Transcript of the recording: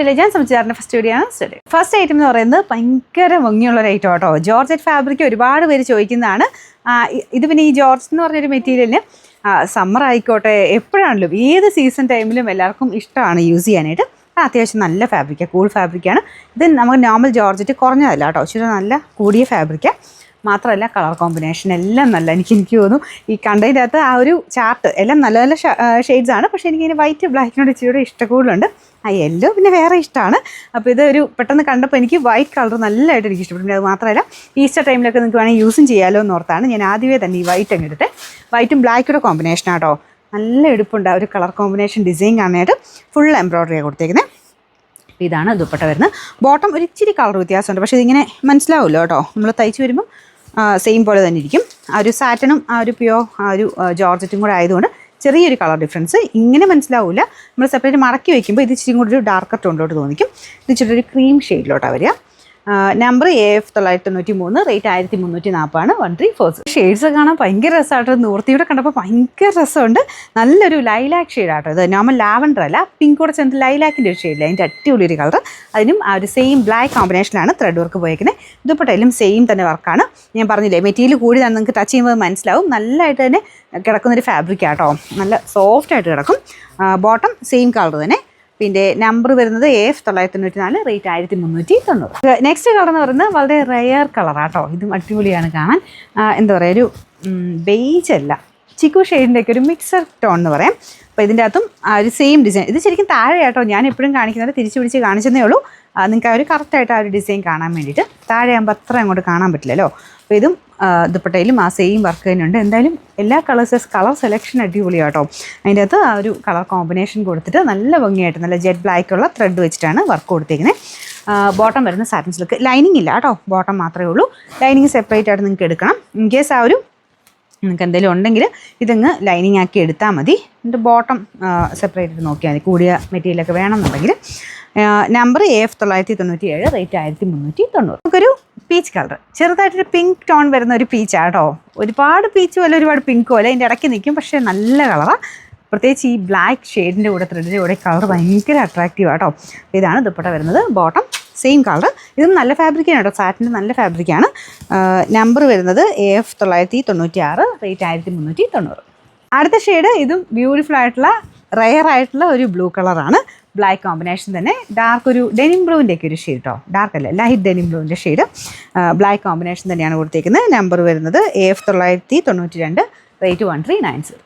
ഞാൻ സംസാരിച്ച first video ആണ് സ്റ്റഡി. ഫസ്റ്റ് ഐറ്റം എന്ന് പറയുന്നത് ഭയങ്കര ഭംഗിയുള്ള ഒരു ഐറ്റം കേട്ടോ. ജോർജറ്റ് ഫാബ്രിക് ഒരുപാട് പേര് ചോദിക്കുന്നതാണ്. ഇത് പിന്നെ ഈ ജോർജറ്റ് എന്ന് പറഞ്ഞൊരു മെറ്റീരിയലിന് സമ്മർ ആയിക്കോട്ടെ എപ്പോഴാണല്ലോ ഏത് സീസൺ ടൈമിലും എല്ലാവർക്കും ഇഷ്ടമാണ് യൂസ് ചെയ്യാനായിട്ട്. അത്യാവശ്യം നല്ല ഫാബ്രിക്കാണ്, കൂൾ ഫാബ്രിക്കാണ്. ഇത് നമുക്ക് നോർമൽ ജോർജറ്റ് കുറഞ്ഞതല്ല കേട്ടോ, ഇച്ചിരി നല്ല കൂടിയ ഫാബ്രിക്കാണ്. മാത്രമല്ല കളർ കോമ്പിനേഷൻ എല്ലാം നല്ല എനിക്ക് തോന്നുന്നു ഈ കണ്ടതിൻ്റെ അകത്ത് ആ ഒരു ചാർട്ട് എല്ലാം നല്ല നല്ല ഷെയ്ഡ്സ് ആണ്. പക്ഷേ എനിക്കിങ്ങനെ വൈറ്റ് ബ്ലാക്കിനോട് ഇച്ചിരി ഇഷ്ടക്കൂടുതലുണ്ട്. യെല്ലോ പിന്നെ വേറെ ഇഷ്ടമാണ്. അപ്പോൾ ഇതൊരു പെട്ടെന്ന് കണ്ടപ്പോൾ എനിക്ക് വൈറ്റ് കളർ നല്ലതായിട്ട് എനിക്ക് ഇഷ്ടപ്പെട്ടു. അത് മാത്രമല്ല ഈസ്റ്റർ ടൈമിലൊക്കെ നിങ്ങൾക്ക് വേണമെങ്കിൽ യൂസും ചെയ്യാമല്ലോ എന്നോർത്താണ് ഞാൻ ആദ്യമേ തന്നെ ഈ വൈറ്റ് അങ്ങ് എടുത്തത്. വൈറ്റും ബ്ലാക്കിയുടെ കോമ്പിനേഷൻ ആട്ടോ, നല്ല എടുപ്പുണ്ട്. ഒരു കളർ കോമ്പിനേഷൻ ഡിസൈൻ കാണാനായിട്ട് ഫുൾ എംബ്രോയ്ഡറിയാണ് കൊടുത്തേക്കുന്നത്. ഇതാണ് ദുപ്പട്ട വരുന്നത്. ബോട്ടം ഒരു ഇച്ചിരി കളർ വ്യത്യാസമുണ്ട്, പക്ഷേ ഇതിങ്ങനെ മനസ്സിലാവുമല്ലോ കേട്ടോ. നമ്മൾ തയ്ച്ച് വരുമ്പം സെയിം പോലെ തന്നെ ഇരിക്കും. ആ ഒരു സാറ്റനും ആ ഒരു പ്യോ ആ ഒരു ജോർജറ്റും കൂടെ ആയതുകൊണ്ട് ചെറിയൊരു കളർ ഡിഫറൻസ് ഇങ്ങനെ മനസ്സിലാവില്ല. നമ്മൾ സെപ്പറേറ്റ് മടക്കി വയ്ക്കുമ്പോൾ ഇത് ഇച്ചിരി കൂടി ഒരു ഡാർക്കർ ടോണിലോട്ട് തോന്നിക്കും. ഇത് ഇച്ചിരി ഒരു ക്രീം ഷെയ്ഡിലോട്ടാണ് വരിക. Number AF 993, rate 1340 1340. ഷെയ്ഡ്സ് കാണാൻ ഭയങ്കര രസമായിട്ട് നൂർത്തിയുടെ കണ്ടപ്പോൾ ഭയങ്കര രസമുണ്ട്. നല്ലൊരു ലൈലാക്ക് ഷെയ്ഡാട്ടോ. ഇത് നോർമൽ ലാവൻഡർ അല്ല, പിങ്ക് കൂടെ ചേർന്ന് ലൈലാക്കിൻ്റെ ഒരു ഷെയ്ഡില്ല, അതിൻ്റെ അടിപൊളിയൊരു കളർ. അതിനും ആ ഒരു സെയിം ബ്ലാക്ക് കോമ്പിനേഷനിലാണ് ത്രെഡ് വർക്ക് പോയേക്കുന്നത്. ദുപ്പട്ടയിലും സെയിം തന്നെ വർക്കാണ്. ഞാൻ പറഞ്ഞില്ലേ മെറ്റീരിയൽ കൂടി തന്നെ നിങ്ങൾക്ക് ടച്ച് ചെയ്യുമ്പോൾ മനസ്സിലാവും. നല്ലതായിട്ട് തന്നെ കിടക്കുന്നൊരു ഫാബ്രിക്കാട്ടോ, നല്ല സോഫ്റ്റായിട്ട് കിടക്കും. ബോട്ടം സെയിം കളർ തന്നെ. പിന്നെ നമ്പർ വരുന്നത് AF 994, റേറ്റ് 1390. നെക്സ്റ്റ് കളർ എന്ന് പറയുന്നത് വളരെ റെയർ കളറാട്ടോ. ഇതും അടിപൊളിയാണ് കാണാൻ. എന്താ പറയുക, ഒരു ബേജ് അല്ല, ചിക്കു ഷെയ്ഡിൻ്റെ ഒക്കെ ഒരു മിക്സർ ടോൺ എന്ന് പറയാം. അപ്പോൾ ഇതിൻ്റെ അകത്തും ആ ഒരു സെയിം ഡിസൈൻ. ഇത് ശരിക്കും താഴെ ആട്ടോ, ഞാൻ എപ്പോഴും കാണിക്കുന്നത് തിരിച്ച് പിടിച്ച് കാണിച്ചതേ ഉള്ളൂ. നിങ്ങൾക്ക് ആ ഒരു കറക്റ്റായിട്ട് ആ ഒരു ഡിസൈൻ കാണാൻ വേണ്ടിയിട്ട്. താഴെ ആകുമ്പോൾ അത്ര അങ്ങോട്ട് കാണാൻ പറ്റില്ലല്ലോ. അപ്പോൾ ഇതും ദുപ്പട്ടയിലും ആ സെയിം വർക്ക് തന്നെയുണ്ട്. എന്തായാലും എല്ലാ കളർ സെലക്ഷൻ അടിപൊളിയാട്ടോ. അതിൻ്റെ അകത്ത് ആ ഒരു കളർ കോമ്പിനേഷൻ കൊടുത്തിട്ട് നല്ല ഭംഗിയായിട്ട് നല്ല ജെറ്റ് ബ്ലാക്കുള്ള ത്രെഡ് വെച്ചിട്ടാണ് വർക്ക് കൊടുത്തേക്കുന്നത്. ബോട്ടം വരുന്ന സാറ്റിൻ സിൽക്ക്. ലൈനിങ് ഇല്ല കേട്ടോ, ബോട്ടം മാത്രമേ ഉള്ളൂ. ലൈനിങ് സെപ്പറേറ്റ് ആയിട്ട് നിങ്ങൾക്ക് എടുക്കണം. ഇൻ കേസ് ആ ഒരു നിങ്ങൾക്ക് എന്തെങ്കിലും ഉണ്ടെങ്കിൽ ഇതങ്ങ് ലൈനിങ് ആക്കി എടുത്താൽ മതി. എന്നിട്ട് ബോട്ടം സെപ്പറേറ്റ് ആയിട്ട് നോക്കിയാൽ മതി, കൂടിയ മെറ്റീരിയലൊക്കെ വേണമെന്നുണ്ടെങ്കിൽ. Number AF 997, rate 1390. നമുക്കൊരു പീച്ച് കളർ, ചെറുതായിട്ടൊരു പിങ്ക് ടോൺ വരുന്ന ഒരു പീച്ചാട്ടോ. ഒരുപാട് പീച്ചും അല്ല ഒരുപാട് പിങ്കും അല്ല, ഇതിൻ്റെ ഇടയ്ക്ക് നിൽക്കും. പക്ഷേ നല്ല കളറാണ്. പ്രത്യേകിച്ച് ഈ ബ്ലാക്ക് ഷെയ്ഡിൻ്റെ കൂടെ ത്രെഡിൻ്റെ കൂടെ കളർ ഭയങ്കര അട്രാക്റ്റീവ് ആട്ടോ. ഇതാണ് ദുപ്പട്ട വരുന്നത്. Bottom same colour. ഇതും നല്ല ഫാബ്രിക്കാണ് കേട്ടോ, സാറ്റിൻ്റെ നല്ല ഫാബ്രിക്കാണ്. നമ്പർ വരുന്നത് AF 996, റേറ്റ് 1390. അടുത്ത ഷെയ്ഡ് ഇതും ബ്യൂട്ടിഫുൾ ആയിട്ടുള്ള റെയർ ആയിട്ടുള്ള ഒരു ബ്ലൂ കളറാണ്. ബ്ലാക്ക് കോമ്പിനേഷൻ തന്നെ, ഡാർക്ക് ഒരു ഡെനിം ബ്ലൂവിൻ്റെ ഒക്കെ ഒരു ഷെയ്ഡ് കേട്ടോ, ഡാർക്ക് അല്ല ലൈറ്റ് ഡെനിം ബ്ലൂവിൻ്റെ ഷെയ്ഡ്. ബ്ലാക്ക് കോമ്പിനേഷൻ തന്നെയാണ് കൊടുത്തേക്കുന്നത്. നമ്പർ വരുന്നത് AF 992, റേറ്റ് 1390.